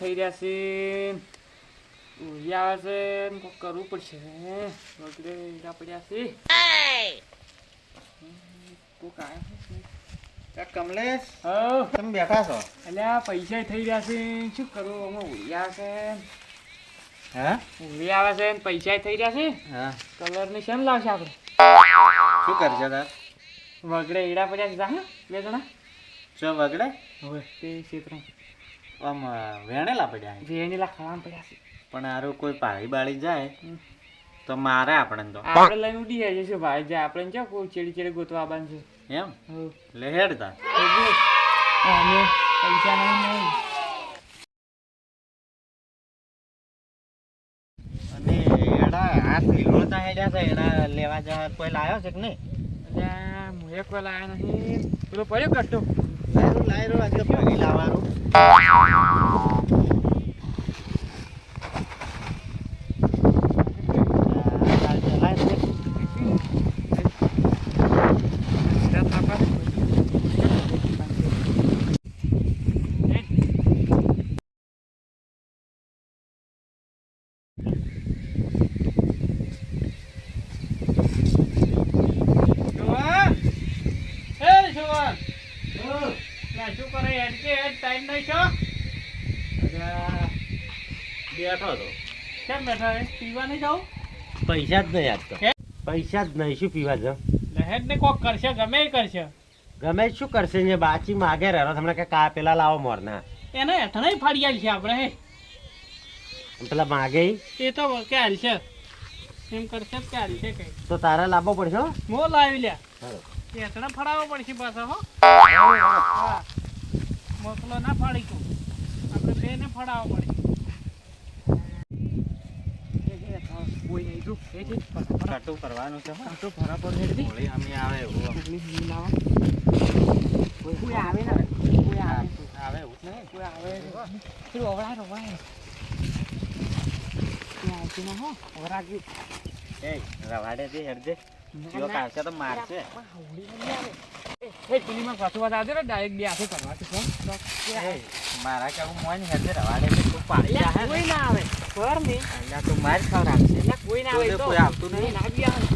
થઈ રહ્યા છે ઉઈ આવે છે ને કોક કરવું પડશે વગડે ઈડા પડ્યા છે કોક આવ્યા છે કમલેશ હા તમે બેઠા છો અલ્યા પૈસા થઈ રહ્યા છે શું કરું આમાં ઉઈ આવે છે હા ઉઈ આવે છે ને પૈસા થઈ રહ્યા છે હા કલરની શેમ લાવશે આપણે શું કરશે તાર વગડે ઈડા પડ્યા છે જા હે બે જણા ચો વગડે હવે તે ક્ષેત્ર આમ વેણેલા પડ્યા છે. વેણીલા ખાવાનું પડ્યા છે પણ આરું કોઈ પાળી બાળી જાય તો મારે આપણને તો આપણે લઈને ઉડી જાય છે ભાઈ જાય આપણે જો કોઈ ચેડી ચેડી ગોતવા આવવાનું છે એમ હવ લે હેડ તાર અમે પૈસા નહીં અને એડા આ સિલોતા હેડ્યા છે એડા લેવા જવા કોઈ લાવ્યો છે કે નહીં અલ્યા હું એક વાર લાયા નહીં પેલો પડ્યો કટ્ટો લાયરો આજે ફરી લાવવાનું બેઠો તો કેમ બેઠા રે પીવા નહીં જાવ પૈસા જ નહીં આજ તો કેમ? પૈસા જ નહીં શું પીવા જાવ લહેર ને કોક કરશે ગમે એ કરશે ગમે શું કરશે ને બાચી માગે રહ્યો તમને કે કા પેલા લાવો મોરના એને હેઠળ ફાડી આલ છે આપણે હે પેલા માગે ઈ? એ તો કે હાલ છે એમ કરશે કે હાલ છે કઈ તો તારે લાવવો પડશે હો મો લાવી લ્યા હાલો. હેઠળ ફાડાવવો પડશે પાછા હો હા મોકલો ના ફાડી તું આપણે બેને ફાડાવવો પડશે કોઈ નહીં તું એ છે કાટું કરવાનું છે હો. તો બરાબર હેડી હોળી અમે આવે એવું કોઈ લાવા કોઈ આવે ને કોઈ આવે આવે એવું જ નહીં કોઈ આવે પેલું અવળા રવાય ત્યાં આવતી ના હો અવળા ગયું એ રવાડે દે હેડ દે જો કાશે તો મારશે પેલીમાં પાછું વાત આવજો ને ડાયરેક્ટ બે હાથે કરવા છે એ મારા કેવું મોન હેડ દે રવાડે દે તું પાડી જા હે કોઈ ના આવે પર નહીં અલ્યા તું માર ખવડાવશે એટલે કોઈ ના આવે તો તો કોઈ આવતું નહીં. ના બી આવે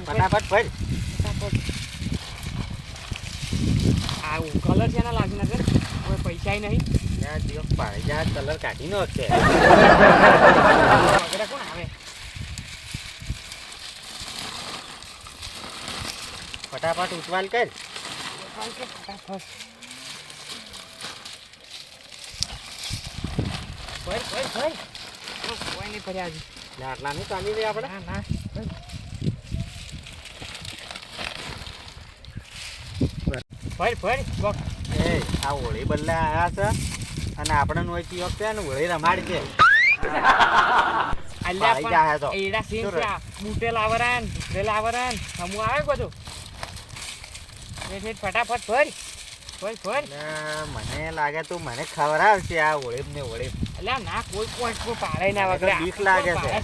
ફટાફટ ભર આવું કલર છે ના લાગે ના કર કોઈ પૈસા નહીં યા દિયો પાડી જા કલર કાઢી નો છે વગેરે કોણ આવે ફટાફટ ઉતવાલ કર ફટાફટ ભર કોઈ નહીં પડ્યા હજી આટલા નહીં ચાલી રહી આપણે ના ના ભર બોક એ આ હોળી બદલે આયા છે અને આપણે નોઈતી વખતે ને હોળી રમાડી છે અલ્યા ભાઈ જાય તો. પણ એડા સીન શું છે આ બૂટે લાવરાન ભૂટે લાવરાન હમું આવે બધું એ ફટાફટ ભર મને લાગે તું મને ખવડાવશે આ હોળી ને હોળી અલ્યા ના કોઈ પાડે ના વગર બીક લાગે છે.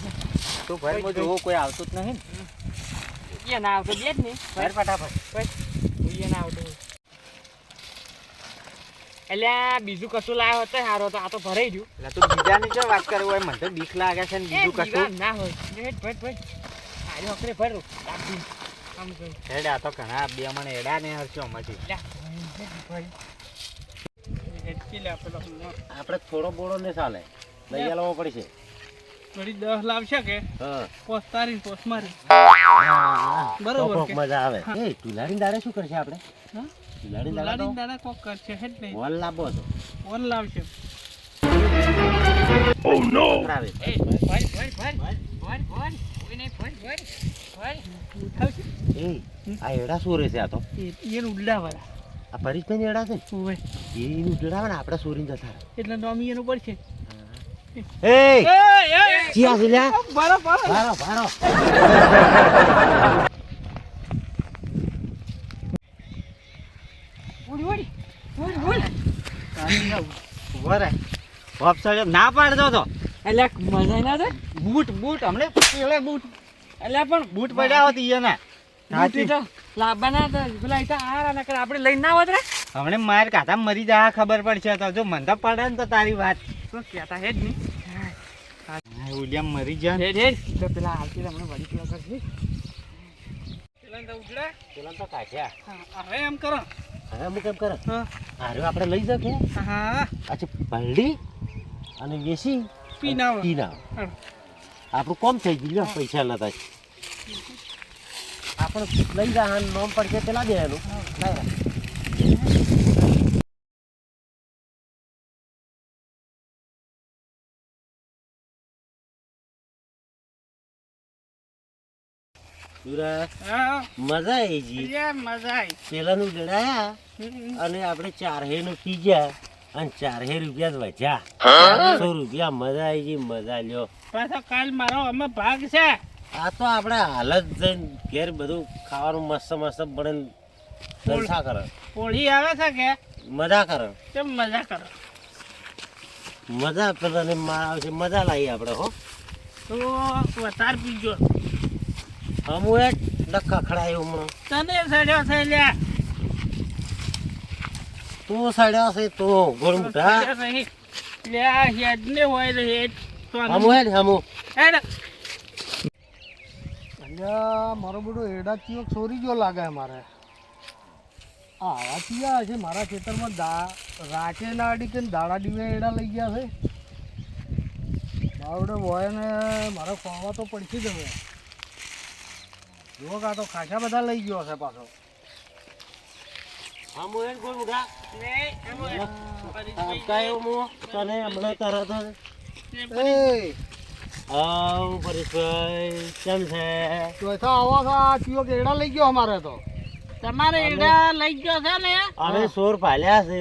તું ભર હું જોવું કોઈ આવતું જ નહીં એ ના આવતો દે જ ને ભર ફટાફટ એ ના આવતો અલ્યા બીજું કશું લાવ્યો હતો સારો તો આ તો ભરાઈ ગયું એટલે તું બીજાની જો વાત કરવી હોય મને તો બીક લાગે છે ને બીજું કશું ના હોય ભર આરે વખતે ભર રાખી આમ જોઈ હેડ આ તો ઘણા બે મને એડા ને હરશો મજી આપણે થોડો બોળો ને ચાલે લઈ આવવો પડશે થોડી 10 લાવશે કે હા પોસ તારી પોસ મારી બરોબર મજા આવે એ તુલાડી દાડે શું કરશે આપણે હા તુલાડી દાડે દાડા કોક કરશે હે જ નહીં વોલ લાવવો તો ઓન લાવશે ઓ નો આવે એ ભર કોઈ નહીં ભર ઉઠાવશે એ આ એડા સોરે છે આ તો એને ઉડાવાળા આ પરીશભાઈ એડા છે ઓવે એ એનું ઉડાવે ને આપણે સોરીને જતા રહે. એટલે તો અમી એનું પડશે એ ચિયા છે લ્યા બરો ભારો ભારો ઉડી ઉભો રે બાપ સાહેબ ના પાડતો તો એટલે મજા ના છે બૂટ બૂટ હમણે પેલે બૂટ એટલે પણ બૂટ પડ્યા હોત ઈયને બૂટ તો લાવવાના તો પેલા ઈતા આરા નકર આપણે લઈને ના આવત રે હમણે માર કાતા મરી જા ખબર પડશે તો જો મને તો પડે ને તો તારી વાત તો કહેતા હે જ નહીં. ઉલિયા મરી જા હેડ હેડ તો પેલા આવતી હમણાં વળી પેલા કરશે. પેલા તો ઉજળા. પેલા તો કાઢ્યા હવે એમ કરો. હવે અમુક કેમ કરે હા હારું આપણે લઈ જકે હા અચ્છા પલડી અને વેસી પીનાવ. પીના આપણું કોમ થઈ ગયું લ્યો, પૈસા નતા આપણે લઈ જા હા નોમ પડશે પેલા દેવાનું હા મજા આવી જી મજા આવી. પેલાનું જડાયા અને આપણે ચારહે નું પીજ્યા અને 4000 રૂપિયા જ વધ્યા 500 રૂપિયા મજા આવી જી મજા લ્યો. પાછો કાલ મારો અમે ભાગ છે. આ તો આપણે હાલ જ જઈને ઘેર બધું ખાવાનું મસ્ત મસ્ત બને જલસા કરે હોળી આવે છે કે મજા કરે કેમ મજા કરો. મજા પેલાને આવશે મજા લાવી આપણે હો. તો વધારે પીજો. હમું એ ડખા ખડાયું હમણાં તને સડ્યો છે લ્યા. તું સડ્યો છે તું ગોળ મોટા સડ્યો છે. લ્યા હેડ ને હોય ને હેડ. હમું હેડ હમું હેડ. અલ્યા મારો બધો એડા ચિયો ચોરી ગયો લાગે મારે. આવા ચિયા છે મારા ખેતરમાં રાચે ના અડી કે દાડા દીવે એડા લઈ ગયા છે. મારો હોય ને મારે ખોવા તો પડશે જ હવે. જો કા તો ખાસા બધા લઈ ગયો છે પાછો. હમું હેડ ગોળ મોટા ને એમ કાયો મો તને હમણાં તરત જ એ આવ પરેશભાઈ કેમ છે ચોથા આવો છો આ ચિયો કે એડા લઈ ગયો અમારે તો. તમારે એડા લઈ ગયો છે ને. અમે સોર પાલ્યા છે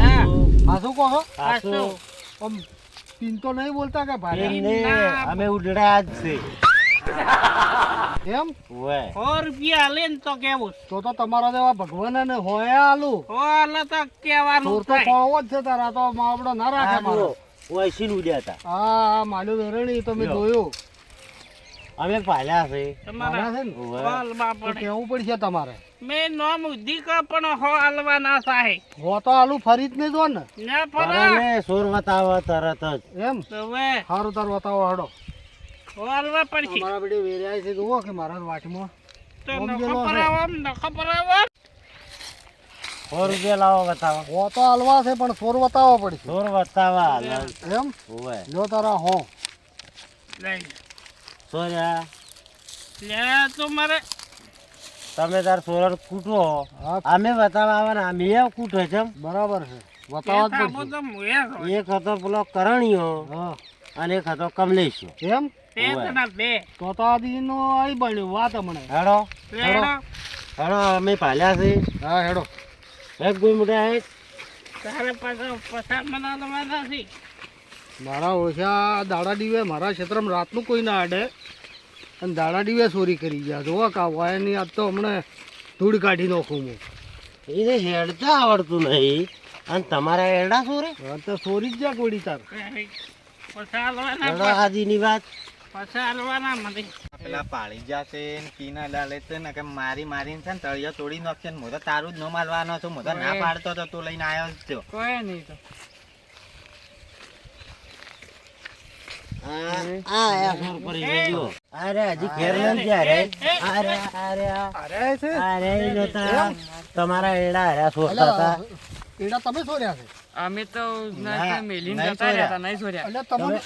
હા આ શું કહો છો? પાછું આમ પીન તો નહીં બોલતા કે ભાઈ એમને અમે ઉડડા જ છે એમ ઓય 100 રૂપિયા લે ને તો કેવું. તો તમારા જેવા ભગવાન ને હોય આલું ઓલે તો કેવાનું ચોર તો થાય. ખોવો જ છે તારા તો માવડો ના રાખે મારો. ઓય સીન ઉડ્યા હતા હા માલ્યો વેરણી તો મેં લ્યો. જોયું. અમે પાલ્યા છે તમારા છે ને ઓય હોલમાં તો પડે. કેવું પડશે તમારે. મેં નોમ ઉધી કા પણ હો હાલવાના સાહે. હો તો આલુ ફરી જ નહીં જો ને ના ફરા. પરણે સોર વતાવા તરત જ એમ તો હવે સારું તાર બતાવો હડો. હાલવા પડશે. અમારા બેડે વેર્યા છે જુઓ કે મારા વાટમાં તો ઓમ નખો ગેલો છે. પરાવમ નખો પરાવમ. 100 રૂપિયા લાવો વતાવા હો તો હાલવા છે પણ સોર બતાવવો પડશે સોર વતાવા એમ ઓય લો તારા હો. લઈ સોર્યા લે તો મારે તમે તાર સોર કૂટો હા અમે વતાવા આવવાના અમે કૂટે છે એમ. બરાબર છે બતાવવા જ થાબો પડશે. તો મુએ હોય. એક હતો પેલો કરણીયો હા અને એક હતો કમલેશિયો એમ તે ઓવે. તના બે તો આ દીનો આઈ બન્યું વાત હમણે. હેડો લેડો હેડો અમે પાલ્યા છે હા હેડો એક ગોઈ મોટા એક તારે પાછો પસાર બનાવવાના છે. મારા ઓછા દાડા દીવે મારા ક્ષેત્રમાં રાતનું કોઈ ના અડે અને દાડા દીવે ચોરી કરી ગયા જોવા કા વાયની આજ તો હમણાં ધૂળ કાઢી નાખું હું. એને હેડતા આવડતું નહીં અને તમારા એરડા સોરે હા તો ચોરી જ જા કોડી તાર. પસારવાના હેડો આદિની વાત પસારવાના મને. પેલા પાળી જશે ને પીના લાલે છે ને કે મારી મારીને છે ને તળિયો તોડી નાખશે ને હું તો તારું જ ન મારવાનો છું હું તો ના પાડતો તો તું લઈને આવ્યો જ છો. કોઈ નહીં તો આ સોર પડી ગયો અરે હજી ઘેર નથી જ્યારે અરે અરે અરે છે અરે ઈ નહોતા. તમારા એડા હર્યા સોરતા હતા એડા તમે ચોર્યા છે અમે તો ના, મેલીને નહીં જતા રહ્યા છોડ્યા. હતા નહીં છોડ્યા. એટલે તમે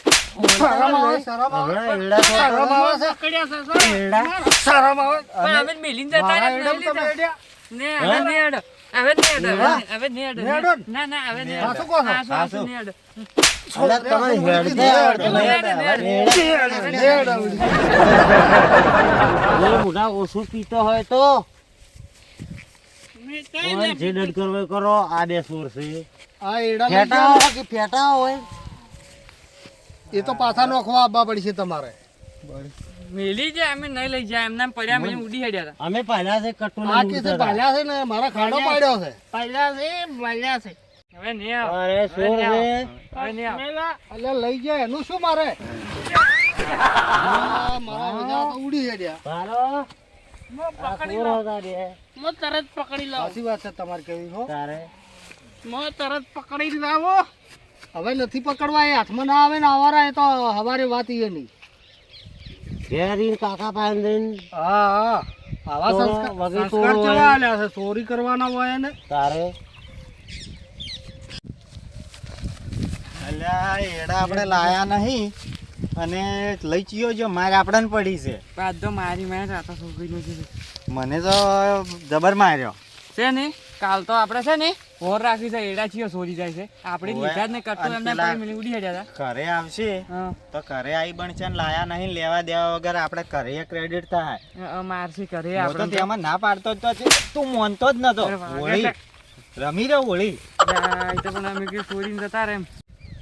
શરમ આવે શરમ આવે હમણાં એડા સોરતા શરમ આવે છે પકડ્યા છે શું? એડા શરમ આવે પણ અમે મેલીને જતા મારા રહ્યા એડમ તમે એડ્યા ને હવે નહીં અડો. હવે નહીં અડો. હવે નહીં અડો. નહીં અડો ને? ના ના હવે નહીં સાચું અડો. કહો છો? હા, સાચું નહીં અડો. અરે તમારે હેડતા આવડતું નહીં. એડા જો મોઢા ઓછું પીતો હોય તો મેં કઈ ઓય ને જે દંડ કરવો એ કરો આ બે સોર છે આ એડા લઈ ફેટા ગયા હોય કે ફેટા હોય ને, એ તો પાછા નોખવા આવવા પડશે તમારે. મેલી જાય અમે નહીં લઈ જાય એમના પડ્યા મેં ઉડી હેડ્યા હતા. અમે પહેલા છે કટ્ટુ આ કે છે ભાલ્યા છે ને મારા ખાડો પાડ્યો છે. પહેલા છે મળ્યા છે. હવે નહીં આવો. અરે સોર છે હવે નહીં આવો. પેલા એટલે લઈ જાય એનું શું મારે હા, મારા બધા તો ઉડી હેડ્યા. ભારો મો પકડી ચોર લો હતા રે મો તરત પકડી લો સાચી વાત છે તમારે કેવી હો તારે મો તરત પકડી લાવો હવે નથી પકડવા એ હાથમાં ના આવે ને આવારા એ તો હવારે વાત ઈ નહીં ઘેરી કાકા પાસે જઈને હા હા આવા ચોરો સંસ્કાર વગર સંસ્કાર ચોરો કેવા હોય. આલ્યા છે ચોરી કરવાના હોય ને તારે અલ્યા એડા આપણે લાયા નહીં અને લઈ ચિયો જો મારે આપણને પડી છે બાદ તો મારી મેં રાતો છોકરીનો છે મને તો જબર માર્યો છે ને કાલ તો આપણે છે ને ઓર રાખી છે એડા ચિયો સોરી જાય છે આપણે ઓવે. લીધા જ ને કટ્ટો અને એમને પેલા- પડી મિલી ઉડી હેડ્યા ઘરે આવશે હતા હા તો ઘરે આવી બનશે ને લાયા નહીં લેવા દેવા વગર આપણે ઘરે ક્રેડિટ થાય મારસી કરે હું તો આપણે તેમાં ના પાડતો જ તો છે. તું માનતો જ નતો અરે વાહ, હોળી રમી રહ્યો હોળી એ તો પણ અમે કે ચોરીને જતા રહે એમ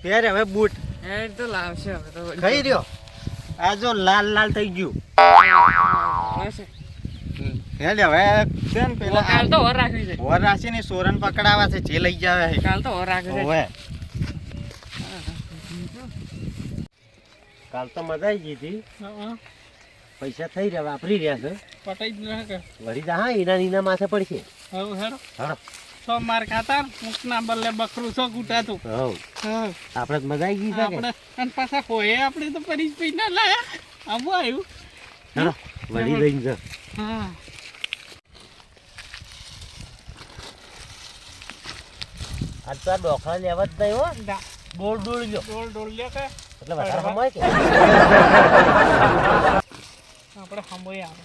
પહેર હવે બૂટ એ તો લાવશે હવે તો વળી. ખાઈ રહ્યો આ જો લાલ લાલ થઈ ગયું હશે. હેડ હવે છે ને પેલા કાલ તો ઓર રાખવી છે ઓર રાશિ ને સોરન પકડાવા છે જે લઈ જાવે છે કાલ તો ઓર રાખવી છે ઓવે કાલ તો મજા આવી ગઈ હતી પૈસા થઈ રહ્યા વાપરી રહ્યા છે પટાઈ જ રહે કે વળી જા હા એના માથે પડશે હવે હેડો હા સો માર ખાતા ઊંટના બદલે બકરું સો કૂટાતું હવ હા આપણે તો મજા આવી ગઈ છે કે આપણે અને પાછા હોય આપણે તો પરીશ પી ના લાયા આવું આવ્યું ચાલો વળી લઈને જા હા આજ તો આ ડોખા લેવા જ નહીં હો ડોળ ડોળ લ્યો ડોલ ડોલ લે કે એટલે વધારે સમય કે આપણે સાંભળી આવે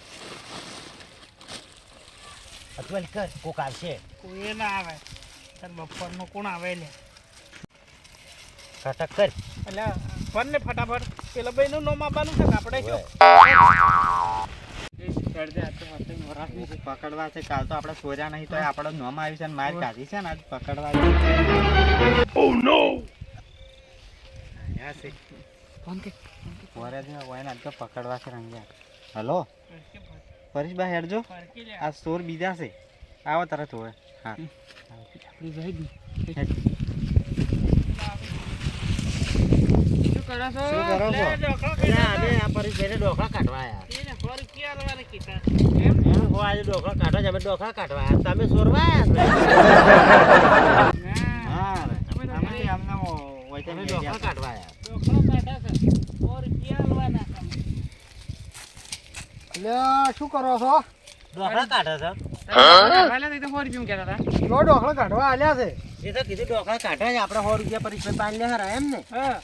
અથવા કર કોક આવશે કોઈ ના આવે તાર બપોરનો કોણ આવે લે કાટક કર એટલે ભર ને ફટાફટ પેલા ભાઈનું નામ આપવાનું છે કે આપણે શું પકડવા છે કાલ તો આપણે સોર્યા નહીં તો આપણો નોમ આવી છે ને માર કાઢી છે ને આજ પકડવા છે ફોન કે પોરે જ હોય ને આજ તો પકડવા છે રંગ્યા હલો પરેશભાઈ હેડજો ફરકી લે આ સોર બીજા છે આવો તરત હોય હા આપણી ભાઈ બી. હેડ. શું કરો છો શું કરો છો લે ડોકળો એટલે અમે આ પરિસરે ડોખા કાઢવા આવ્યા એને ફરકી આલવાને કીધા એમ હો આજે ડોખા કાઢવા જ અમે ડોખા કાઢવા આવ્યા તમે સોરવા આવ્યા છો હા રે. અમે તો અમે આમને હોય તમે તો ડોખા કાઢવા આવ્યા ડોકળો કાઢા છે ફરકી આલવાના તમે એટલે શું કરો છો ડોખા કાઢે છે પહેલા તો 100 રૂપિયા કહેતા હતા જો ડોખલા કાઢવા આલ્યા છે એ તો કીધું ડોખા કાઢે છે આપણે 100 રૂપિયા પરિસર બાંધ લે હરા એમ ને હા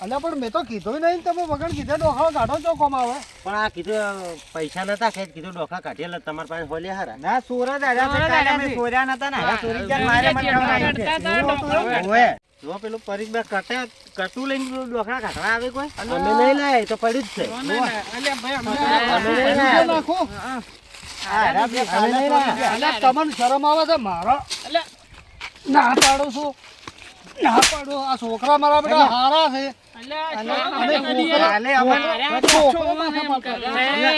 અલ્યા પણ મેં તો કીધું નહીં તમે વગર કીધે ડોખલા કાઢો છો કોમ આવે પણ આ કીધું પૈસા નતા ખેત કીધું ડોખા કાઢીએ એટલે તમારા પાસે હોલે હરા ના સોર જ આવ્યા છે કાલે અમે સોર્યા નતા ને હવે સોરી ક્યાં મારે મને ખબર કાઢતા હતા આવી ડોકળો. છે ઓવે જો પેલું પરેશભાઈ કટું લઈને પેલું ડોકરા કાઢવા આવે કોઈ અમે નહીં લાય તો પડ્યું જ છે અલ્યા ભાઈ અમે અમને નહીં રૂપિયા લાયા. નાખો આ બે કાલે નહીં સોરી લાયા. અલ્યા તમને શરમ આવે છે મારા અલ્યા ના પાડો છું ના પાડો આ છોકરા મારા બેટા હારા છે અલ્યા અમે છોકરાને છોકરા- કાલે અમે છોકરો માથે પાડતા હતા.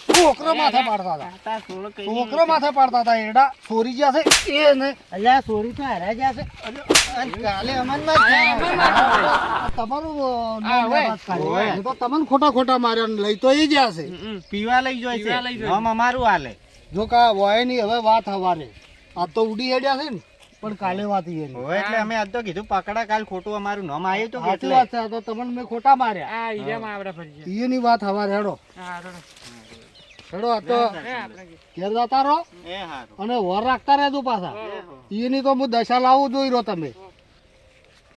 છોકરો માથે પાડતા હતા છોકરો માથે પાડતા હતા એડા ચોરી ગયા છે એ ને અલ્યા સોરી તો હારા જ છે અને કાલે અમન તમારું હા, નામ હોય. વાત કાઢી. હોય. એ તો તમને ખોટા ખોટા માર્યા ને લઈ તો એ જ્યાં છે પીવા લઈ જોઈ પીવા લઈ છે જોઈ. નામ અમારું હાલે જો કા હોય ની હવે વાત હવારે આ તો ઉડી હેડ્યા છે ને પણ કાલે વાત ઈ એની. હોય એટલે અમે આજ તો કીધું પકડા કાલ ખોટું અમારું નામ આવ્યું તો સાચી એટલે વાત છે આ તો તમને મેં ખોટા માર્યા આ ઈરામાં આપણે ફરી ગયા એની વાત હવારે હેડો હા રોડો હેડો આ તો એ આપણે ઘેર જતા રહો એ હારું અને વર રાખતા રહેજો પાછા એની તો હું દશા લાવું જોઈ રહ્યો તમે